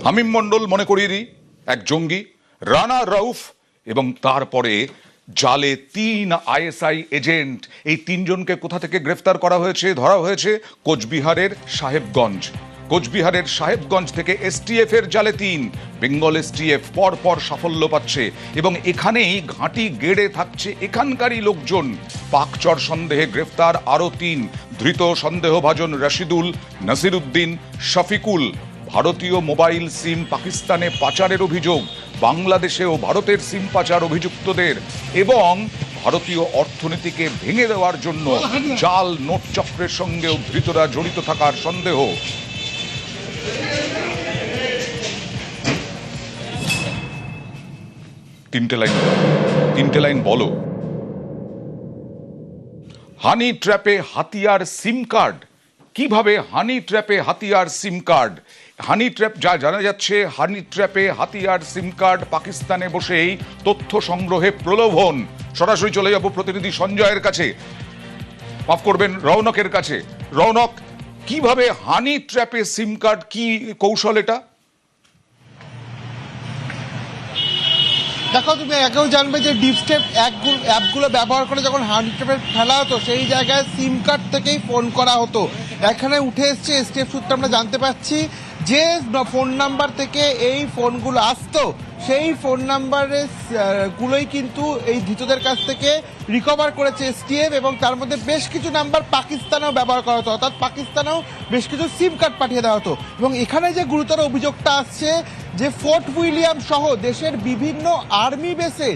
হামিম মন্ডল মনে করিয়ে দিই এক জঙ্গি, রানা রউফ এবং তারপরে জালে 3 আইএসআই এজেন্ট। এই 3 জনকে কোথা থেকে গ্রেফতার করা হয়েছে, ধরা হয়েছে? কোচবিহারের সাহেবগঞ্জ থেকে এসটিএফ এর জালে 3। বেঙ্গল এসটিএফ পর সাফল্য পাচ্ছে এবং এখানেই ঘাঁটি গেড়ে থাকছে এখানকারই লোকজন। পাকচর সন্দেহে গ্রেফতার আরো 3 ধৃত সন্দেহভাজন রশিদুল, নাসিরউদ্দিন, শফিকুল। ভারতীয় মোবাইল সিম পাকিস্তানে পাচারের অভিযোগ, বাংলাদেশে ও ভারতের সিম পাচার অভিযুক্তদের এবং ভারতীয় অর্থনীতিকে ভেঙে দেওয়ার জন্য জাল নোট চক্রের সঙ্গেও ধৃতরা জড়িত থাকার সন্দেহ। তিনটে লাইন বলো। হানি ট্র্যাপে হাতিয়ার সিম কার্ড। কিভাবে হানি ট্র্যাপে হাতিয়ার সিম কার্ড? হানি ট্র্যাপ যা জানা যাচ্ছে, হানি ট্র্যাপে হাতিয়ার সিম কার্ড পাকিস্তানে বসেই তথ্য সংগ্রহে প্রলোভন। সরাসরি চলে যাব প্রতিনিধি সঞ্জয়ের কাছে, মাফ করবেন রৌনকের কাছে। রৌনক, কিভাবে হানি ট্র্যাপে সিম কার্ড, কি কৌশল এটা? দেখো, তুমি আগেও জানবে যে ডিপ স্টেপ অ্যাপগুলো ব্যবহার করে যখন হানি ট্র্যাপে ফেলা হতো সেই জায়গায় সিম কার্ড থেকেই ফোন করা হতো। এখানে উঠে এসছে স্টেপ সূত্রে আমরা জানতে পাচ্ছি যে ফোন নাম্বার থেকে এই ফোনগুলো আসতো সেই ফোন নাম্বারের গুলোই কিন্তু এই ধৃতদের কাছ থেকে রিকভার করেছে এসটিএফ এবং তার মধ্যে বেশ কিছু নাম্বার পাকিস্তানেও ব্যবহার করা হতো, অর্থাৎ পাকিস্তানেও বেশ কিছু সিম কার্ড পাঠিয়ে দেওয়া হতো। এবং এখানে যে গুরুতর অভিযোগটা আসছে যে ফোর্ট উইলিয়াম সহ দেশের বিভিন্ন আর্মি বেসে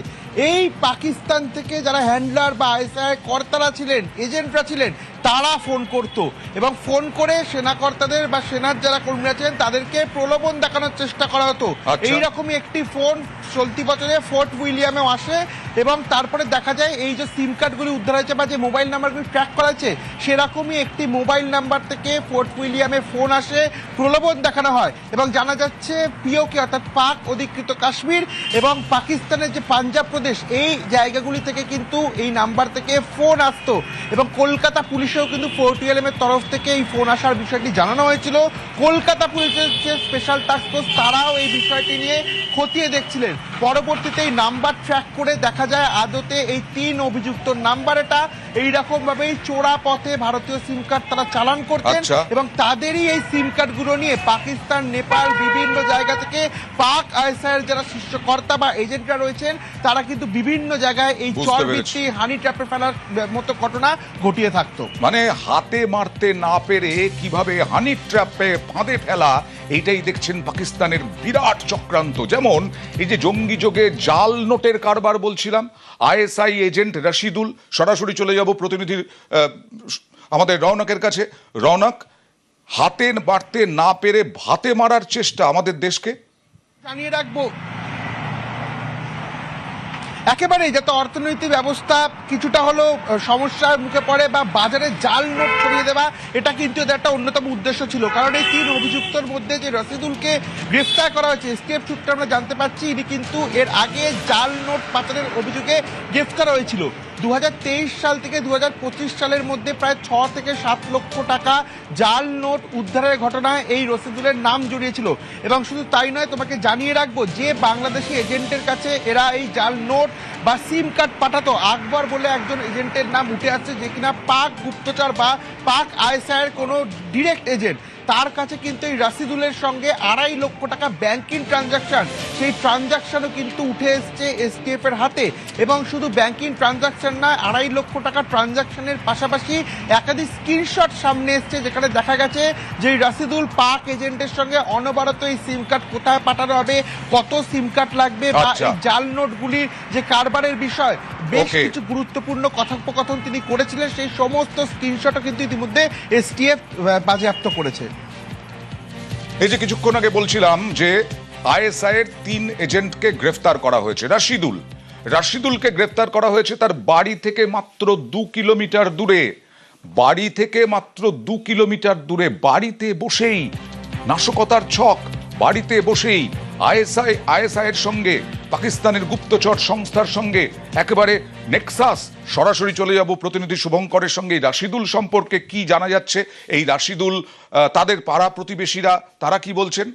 এই পাকিস্তান থেকে যারা হ্যান্ডলার বা আইএসআই কর্তারা ছিলেন, এজেন্টরা ছিলেন, তারা ফোন করত এবং ফোন করে সেনাকর্তাদের বা সেনার যারা কর্মীরা ছিলেন তাদেরকে প্রলোভন দেখানোর চেষ্টা করা হতো। এইরকমই একটি ফোন চলতি বছরে ফোর্ট উইলিয়ামেও আসে এবং তারপরে দেখা যায় এই যে সিম কার্ডগুলি উদ্ধার হয়েছে বা যে মোবাইল নাম্বারগুলি ট্র্যাক করা হয়েছে সেরকমই একটি মোবাইল নাম্বার থেকে ফোর্ট উইলিয়ামে ফোন আসে, প্রলোভন দেখানো হয় এবং জানা যাচ্ছে পিওকে অর্থাৎ পাক অধিকৃত কাশ্মীর এবং পাকিস্তানের যে পাঞ্জাব প্রদেশ এই জায়গাগুলি থেকে কিন্তু এই নাম্বার থেকে ফোন আসতো এবং কলকাতা পুলিশেও কিন্তু ফোর্ট উইলিয়ামের তরফ থেকে এই ফোন আসার বিষয়টি জানানো হয়েছিল। কলকাতা পুলিশের যে স্পেশাল টাস্ক ফোর্স তারাও এই বিষয়টি নিয়ে খতিয়ে দেখছিলেন। পরবর্তীতে এই নাম্বার ট্র্যাক করে দেখা যায় আদতে এই 3 অভিযুক্ত নাম্বার এটা এইরকম ভাবেই চোরা পথে ভারতীয় সিম কার্ড তারা চালান করতেন এবং তাদেরই এই সিম কার্ডগুলো নিয়ে পাকিস্তান, নেপাল বিভিন্ন জায়গা থেকে পাক আইএসআইয়ের যারা শীর্ষকর্তা বা এজেন্টরা রয়েছেন তারা কিন্তু বিভিন্ন জায়গায় এই চরবৃত্তি হানি ট্র্যাপে ফেলার মতো ঘটনা ঘটিয়ে থাকতো। মানে হাতে মারতে না পেরে কিভাবে হানি ট্র্যাপে ফাঁদে ফেলা, এইটাই দেখছেন পাকিস্তানের বিরাট চক্রান্ত। যেমন এই যে জঙ্গি যোগে জাল নোটের কারবার বলছিলাম, আইএসআই এজেন্ট রশিদুল। সরাসরি চলে যাব প্রতিনিধি আমাদের রৌনকের কাছে। রৌনক, হাতে মারতে না পেরে ভাতে মারার চেষ্টা আমাদের দেশকে জানিয়ে রাখবো একেবারেই, যাতে অর্থনৈতিক ব্যবস্থা কিছুটা হলো সমস্যার মুখে পড়ে বা বাজারে জাল নোট ছড়িয়ে দেওয়া, এটা কিন্তু এদের একটা অন্যতম উদ্দেশ্য ছিল। কারণ এই 3 অভিযুক্তর মধ্যে যে রশিদুলকে গ্রেফতার করা হয়েছে স্টেপ সূত্রে আমরা জানতে পারছি ইনি কিন্তু এর আগে জাল নোট পাচারের অভিযোগে গ্রেফতার হয়েছিল। 2023 সাল থেকে 2025 সালের মধ্যে প্রায় 6 থেকে 7 লক্ষ টাকা জাল নোট উদ্ধারের ঘটনায় এই রশিদুলের নাম জড়িয়েছিল। এবং শুধু তাই নয়, তোমাকে জানিয়ে রাখবো যে বাংলাদেশি এজেন্টের কাছে এরা এই জাল নোট বা সিম কার্ড পাঠাতো। আকবর বলে একজন এজেন্টের নাম উঠে আসছে যে কিনা পাক গুপ্তচর বা পাক আইএসআইয়ের কোনো ডিরেক্ট এজেন্ট। তার কাছে কিন্তু এই রশিদুলের সঙ্গে 2.5 লক্ষ টাকা ব্যাংকিং ট্রানজাকশন, সেই ট্রানজাকশনও কিন্তু উঠে এসছে এসটিএফ এর হাতে। এবং শুধু ব্যাংকিং ট্রানজাকশন নয়, 2.5 লক্ষ টাকা ট্রানজাকশনের পাশাপাশি একাধিক স্ক্রিনশট সামনে এসছে যেখানে দেখা গেছে যে রশিদুল পাক এজেন্টের সঙ্গে অনবরত এই সিম কার্ড কোথায় পাঠানো হবে, কত সিম কার্ড লাগবে বা এই জাল নোটগুলির যে কারবারের বিষয় বেশ কিছু গুরুত্বপূর্ণ কথোপকথন তিনি করেছিলেন, সেই সমস্ত স্ক্রিনশটও কিন্তু ইতিমধ্যে এসটিএফ বাজেয়াপ্ত করেছে। এই যে কিছুক্ষণ আগে বলছিলাম যে আইএসআই এর 3 এজেন্টকে গ্রেফতার করা হয়েছে। রশিদুলকে গ্রেফতার করা হয়েছে তার বাড়ি থেকে মাত্র 2 কিলোমিটার দূরে। বাড়িতে বসেই নাশকতার ছক, বাড়িতে বসেই আইএসআই এর সঙ্গে পাকিস্তানের গুপ্তচর সংস্থার সঙ্গে একেবারে নেক্সাস। সরাসরি চলে যাব প্রতিনিধি শুভঙ্করের সঙ্গে। রশিদুল সম্পর্কে কি জানা যাচ্ছে? এই রশিদুল, তাদের পাড়া প্রতিবেশীরা তারা কি বলছেন?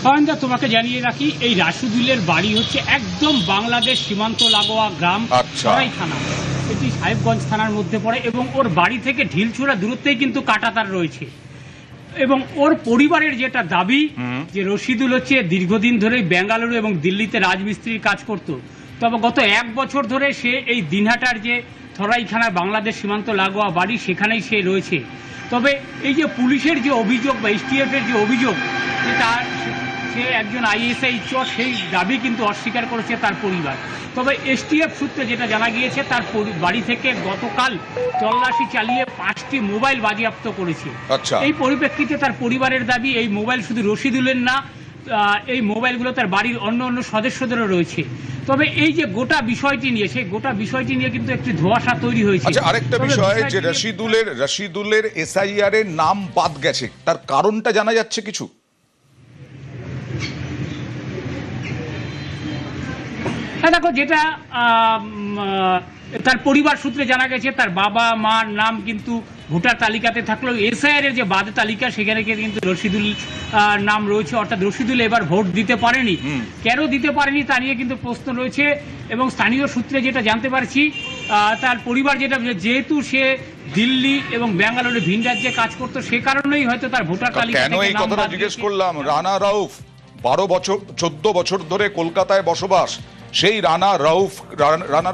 সয়নদা, তোমাকে জানিয়ে রাখি এই রাশিদুলের বাড়ি হচ্ছে একদম বাংলাদেশ সীমান্ত লাগোয়া গ্রাম সরাই থানা, এটি সাহেবগঞ্জ থানার মধ্যে পড়ে এবং ওর বাড়ি থেকে ঢিলছুড়া দূরত্বেই কিন্তু কাঁটাতার রয়েছে। এবং ওর পরিবারের যেটা দাবি যে রশিদুল হচ্ছে দীর্ঘদিন ধরেই বেঙ্গালুরু এবং দিল্লিতে রাজমিস্ত্রির কাজ করত, তবে গত 1 বছর ধরে সে এই দিনহাটার যে থরাইখানা বাংলাদেশ সীমান্ত লাগোয়া বাড়ি সেখানেই সে রয়েছে। তবে এই যে পুলিশের যে অভিযোগ বা এসটিএফের যে অভিযোগ যে তার সে একজন আইএসআই চোর, সেই দাবি কিন্তু অস্বীকার করেছে তার পরিবার। তবে এসটিএফ সূত্রে যেটা জানা গিয়েছে তার বাড়ি থেকে গতকাল তল্লাশি চালিয়ে 5টি মোবাইল বাজেয়াপ্ত করেছে। এই পরিপ্রেক্ষিতে তার পরিবারের দাবি এই মোবাইল শুধু রশিদুলের না, এই মোবাইলগুলো তার বাড়ির অন্য অন্য সদস্যদেরও রয়েছে। তবে এই যে গোটা বিষয়টি নিয়ে, সেই গোটা বিষয়টি নিয়ে কিন্তু একটি ধোঁয়াশা তৈরি হয়েছে। আরেকটা বিষয় যে রশিদুলের এসআইআর এর নাম বাদ গেছে, তার কারণটা জানা যাচ্ছে কিছু? হ্যাঁ, দেখো, যেটা তার পরিবার সূত্রে জানা গেছে তার বাবা মার নাম কিন্তু ভোটার তালিকাতে থাকলেও এসআইআর এর যে বাদ তালিকা সেখানে কিন্তু রশিদুল নাম রয়েছে, অর্থাৎ রশিদুল এবার ভোট দিতে পারেনি। কেন দিতে পারেনি তা নিয়ে কিন্তু প্রশ্ন রয়েছে। এবং স্থানীয় সূত্রে যেটা জানতে পারছি তার পরিবার যেটা, যেহেতু সে দিল্লি এবং বেঙ্গালুরু ভিন রাজ্যে কাজ করতো সে কারণেই হয়তো তার ভোটার তালিকা কেন এই কথাটা জিজ্ঞেস করলাম। রানা রাউফ 14 বছর ধরে কলকাতায় বসবাস, সেই রানা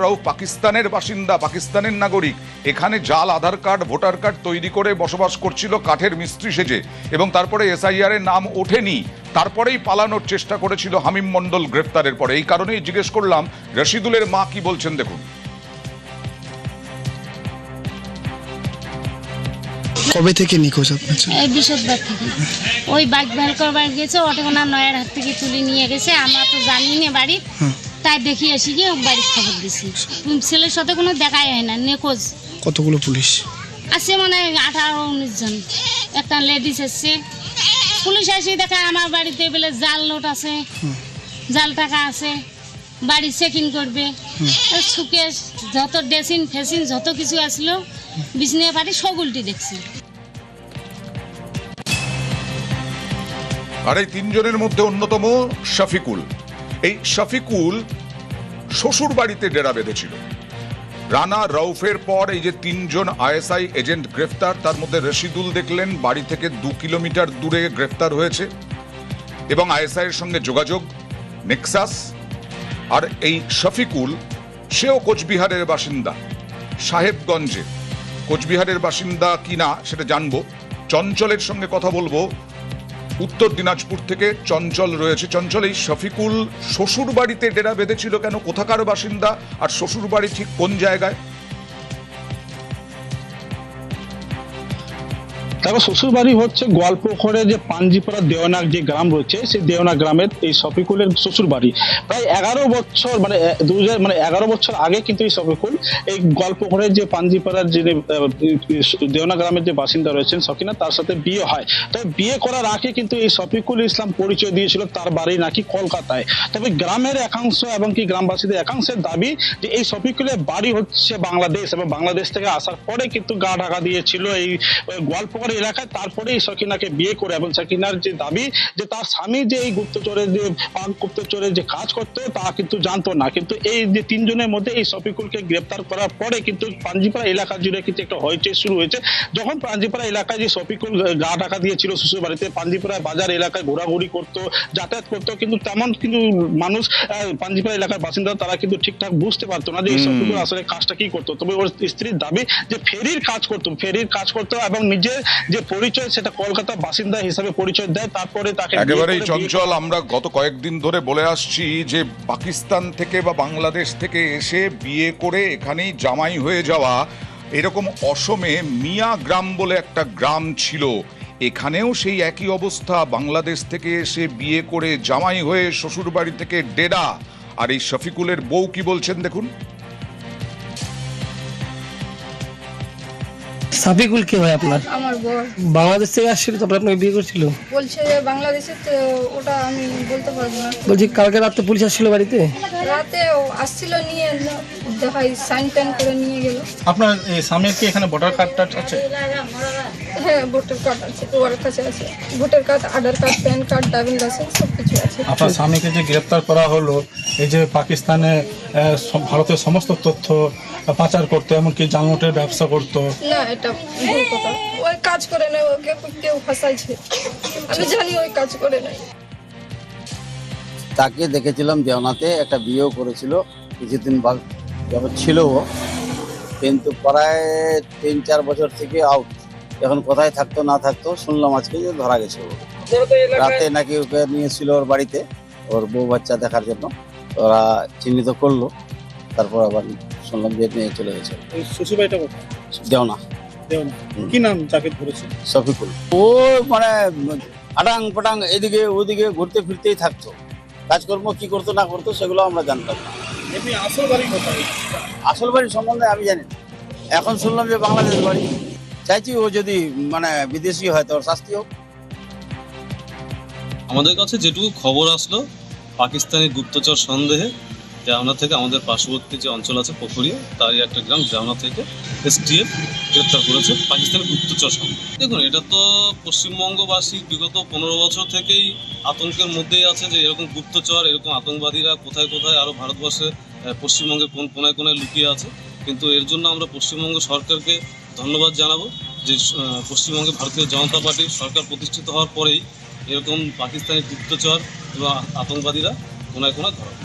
রাউফ পাকিস্তানের বাসিন্দা, পাকিস্তানের নাগরিক, এখানে জাল আধার কার্ড ভোটার কার্ড তৈরি করে বসবাস করছিল কাঠের মিস্ত্রি সেজে, এবং তারপরে এসআইআর এর নাম ওঠেনি, তারপরেই পালানোর চেষ্টা করেছিল হামিম মন্ডল গ্রেফতারের পরে। এই কারণেই জিজ্ঞেস করলাম রশিদুলের মা কি বলছেন, দেখুন। কবে থেকে নিখোঁজ আপনার? এই বৃহস্পতিবার থেকে। ওই বাইক বের করবার গেছে, অটোনা নয়ার হাত থেকে তুলে নিয়ে গেছে, আমরা তো জানি না বাড়ি, তাই দেখি এসে গিয়ে বাড়ির খবর দিছি। ছেলের সাথে কোনো দেখাই হয় না, নিখোঁজ। কতগুলো পুলিশ আছে? মানে 18-19 জন। একটা লেডিস এসছে, পুলিশ এসে দেখে আমার বাড়িতে বলে জাল নোট আছে, জাল টাকা আছে, বাড়ি চেকিং করবে। সুকেশ যত ড্রেসিং ফেসিং যত কিছু আসলো বিছনিয়া পাটি সব উল্টি দেখছি। আর এই 3 জনের মধ্যে অন্যতম শফিকুল। এই শফিকুল শ্বশুর বাড়িতে ডেরা বেঁধেছিল। রানা রাউফের পর এই যে 3 জন আইএসআই এজেন্ট গ্রেফতার, তার মধ্যে রশিদুল দেখলেন বাড়ি থেকে 2 কিলোমিটার দূরে গ্রেফতার হয়েছে এবং আইএসআই এর সঙ্গে যোগাযোগ, নেক্সাস। আর এই শফিকুল সেও কোচবিহারের বাসিন্দা, সাহেবগঞ্জে। কোচবিহারের বাসিন্দা কিনা সেটা জানবো। চঞ্চলের সঙ্গে কথা বলবো, উত্তর দিনাজপুর থেকে চঞ্চল রয়েছে। চঞ্চল, এই শফিকুল শ্বশুর বাড়িতে ডেরা বেঁধেছিল কেন, কোথাকার বাসিন্দা, আর শ্বশুর বাড়ি ঠিক কোন জায়গায়? তারপর শ্বশুর বাড়ি হচ্ছে গোয়ালপুকুরে যে পাঞ্জিপাড়া দেওনাক যে গ্রাম রয়েছে, সেই দেওনাক গ্রামের এই শফিকুলের শ্বশুর বাড়ি। প্রায় 11 বছর মানে 11 বছর আগে কিন্তু এই শফিকুল এই গোয়ালপুকুরের যে পাঞ্জিপাড়ার যে দেওনা গ্রামের যে বাসিন্দা রয়েছেন সকিনা, তার সাথে বিয়ে হয়। তবে বিয়ে করার আগে কিন্তু এই শফিকুল ইসলাম পরিচয় দিয়েছিল তার বাড়ি নাকি কলকাতায়। তবে গ্রামের একাংশ এবং কি গ্রামবাসীদের একাংশের দাবি যে এই শফিকুলের বাড়ি হচ্ছে বাংলাদেশ, এবং বাংলাদেশ থেকে আসার পরে কিন্তু গা ঢাকা দিয়েছিল এই গোয়ালপুকুর এলাকায়। তারপরে এই সকিনাকে বিয়ে করে, এবং সকিনার যে দাবি যে তার স্বামী যে এই গুপ্তচরের যে গুপ্তচরের যে কাজ করতো তা কিন্তু জানতো না। কিন্তু এই যে 3 জনের মধ্যে এই শফিকুলকে গ্রেফতার করার পরে কিন্তু পাঞ্জিপাড়া এলাকা জুড়ে কিন্তু একটা হইচই শুরু হয়েছে। যখন পাঞ্জিপাড়া এলাকায় যে শফিকুল গা ঢাকা দিয়েছিল শ্বশুর বাড়িতে, পাঞ্জিপাড়া বাজার এলাকায় ঘোরাঘুরি করতো, যাতায়াত করতো, কিন্তু তেমন কিন্তু মানুষ পাঞ্জিপাড়া এলাকার বাসিন্দা তারা কিন্তু ঠিকঠাক বুঝতে পারতো না যে এই শফিকুল আসলে কাজটা কি করতো। তবে ওর স্ত্রীর দাবি যে ফেরির কাজ করতো এবং নিজের যে পরিচয় সেটা কলকাতা বাসিন্দা হিসাবে পরিচয় দেয়। তারপরে তাকে একেবারেই চঞ্চল, আমরা গত কয়েকদিন ধরে বলে আসছি যে পাকিস্তান থেকে বা বাংলাদেশ থেকে এসে বিয়ে করে এখানেই জামাই হয়ে যাওয়া, এরকম অসমে মিয়া গ্রাম বলে একটা গ্রাম ছিল, এখানেও সেই একই অবস্থা। বাংলাদেশ থেকে এসে বিয়ে করে জামাই হয়ে শ্বশুর বাড়ি থেকে ডেরা। আর এই শফিকুলের বউ কি বলছেন, দেখুন। শফিকুল কি হয় আপনার? আমার বর বাংলাদেশ থেকে আসছিল, তারপর আপনাকে বিয়ে করছিল? বলছে যে বাংলাদেশে, তো ওটা আমি বলতে পারবো না। বলছি কালকে রাতে পুলিশ আসছিল বাড়িতে? রাতে আসছিল, নিয়ে দেখাই সাইন টাইন করে নিয়ে গেল। আপনার স্বামীর কি এখানে ভোটার কার্ড আছে? হ্যাঁ ভোটার কার্ড আছে, ওর কাছে আছে voter card, Aadhaar card, PAN card, driving licence সব কিছু আছে। আপনার স্বামীকে যে গ্রেপ্তার করা হলো, এই যে পাকিস্তানে ভারতের সমস্ত তথ্য পাচার করতো, এমনকি জালনোটের ব্যবসা করতো। না, এটা ভুল কথা। ওই কাজ করে নাই, ওকে কেউ ফাঁসাইছে। আমি জানি ওই কাজ করে নাই। তাকে দেখেছিলাম দেওনাতে, একটা বিয়েও করেছিল, কিছুদিন যখন ছিল ও, কিন্তু প্রায় 3-4 বছর থেকে আউট। এখন কোথায় থাকতো না থাকতো শুনলাম আজকে যে ধরা গেছে। রাতে নাকি ওকে নিয়েছিল ওর বাড়িতে, ওর বউ বাচ্চা দেখার জন্য। ওরা চিহ্নিত করলো, তারপর আবার শুনলাম যে নিয়ে চলে গেছে। শ্বশুরবাড়িটা কোথায়? দেওনা। কি নাম যাকে ধরেছে? শফিকুল। ও মানে আটাং পাটাং এদিকে ওদিকে ঘুরতে ফিরতেই থাকতো। কাজকর্ম কি করতো না করতো সেগুলো আমরা জানতাম না। এমনি আসল বাড়ি কোথায়? আসল বাড়ির সম্বন্ধে আমি জানি না। এখন শুনলাম যে বাংলাদেশ বাড়ি। চাইছি ও যদি মানে বিদেশি হয় তো ওর শাস্তি হোক। আমাদের কাছে যেটুকু খবর আসলো, পাকিস্তানি গুপ্তচর সন্দেহে দেওনা থেকে, আমাদের পার্শ্ববর্তী যে অঞ্চল আছে পুকুরিয়া, তারই একটা গ্রাম দেওনা থেকে STF গ্রেপ্তার করেছে পাকিস্তানি গুপ্তচর সন্দেহে। দেখুন, এটা তো পশ্চিমবঙ্গবাসী বিগত 15 বছর থেকেই আতঙ্কের মধ্যেই আছে যে এরকম গুপ্তচর, এরকম আতঙ্কবাদীরা কোথায় কোথায় আরও ভারতবর্ষে, পশ্চিমবঙ্গের কোন কোনায় কোনায় লুকিয়ে আছে। কিন্তু এর জন্য আমরা পশ্চিমবঙ্গ সরকারকে ধন্যবাদ জানাবো যে পশ্চিমবঙ্গে ভারতীয় জনতা পার্টির সরকার প্রতিষ্ঠিত হওয়ার পরেই এরকম পাকিস্তানি গুপ্তচর এবং আতঙ্কবাদীরা কোনায় কোনায় ধরা।